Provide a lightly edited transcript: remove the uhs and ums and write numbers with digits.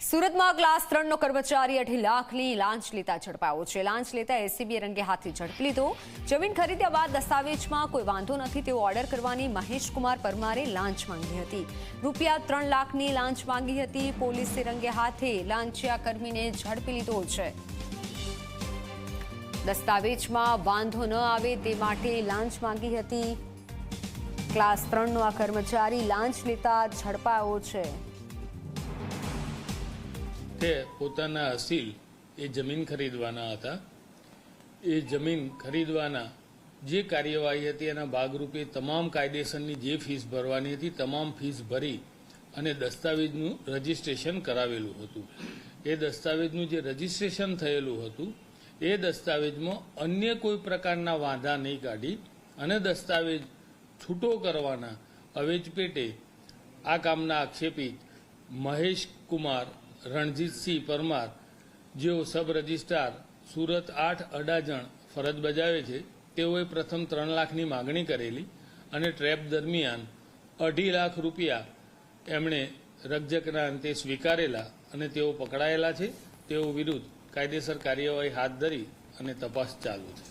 સુરતમાં ક્લાસ 3નો કર્મચારી 2.5 લાખની લાંચ લેતા ઝડપાયો છે। લાંચ લેતા એસીબીએ રંગે હાથથી ઝડપી લીધો। જમીન ખરીદ્યા બાદ દસ્તાવેજમાં કોઈ વાંધો નથી તેવો ઓર્ડર કરવાની મહેશકુમાર પરમારે લાંચ માંગી હતી। રૂપિયા 3 લાખની લાંચ માંગી હતી। પોલીસે રંગે હાથે લાંચિયા કર્મીને ઝડપી લીધો છે। દસ્તાવેજમાં વાંધો ન આવે તે માટે લાંચ માંગી હતી। ક્લાસ 3નો આ કર્મચારી લાંચ લેતા ઝડપાયો છે। તે પોતાના અસીલ એ જમીન ખરીદવાના હતા। એ જમીન ખરીદવાના જે કાર્યવાહી હતી એના ભાગરૂપે તમામ કાયદેસરની જે ફીસ ભરવાની હતી તમામ ફીસ ભરી અને દસ્તાવેજનું રજીસ્ટ્રેશન કરાવેલું હતું। એ દસ્તાવેજનું જે રજીસ્ટ્રેશન થયેલું હતું એ દસ્તાવેજમાં અન્ય કોઈ પ્રકારના વાંધા નહીં કાઢી અને દસ્તાવેજ છૂટો કરવાના અવેજ પેટે આ કામના આક્ષેપી મહેશકુમાર રણજીતસિંહ પરમાર જેઓ સબ રજિસ્ટ્રાર સુરત 8 અડાજણ ફરજ બજાવે છે તેઓએ પ્રથમ 3 લાખની માગણી કરેલી અને ટ્રેપ દરમિયાન 2.5 લાખ રૂપિયા એમણે રકઝકના અંતે સ્વીકારેલા અને તેઓ પકડાયેલા છે। તેઓ વિરુદ્ધ કાયદેસર કાર્યવાહી હાથ ધરી અને તપાસ ચાલુ છે।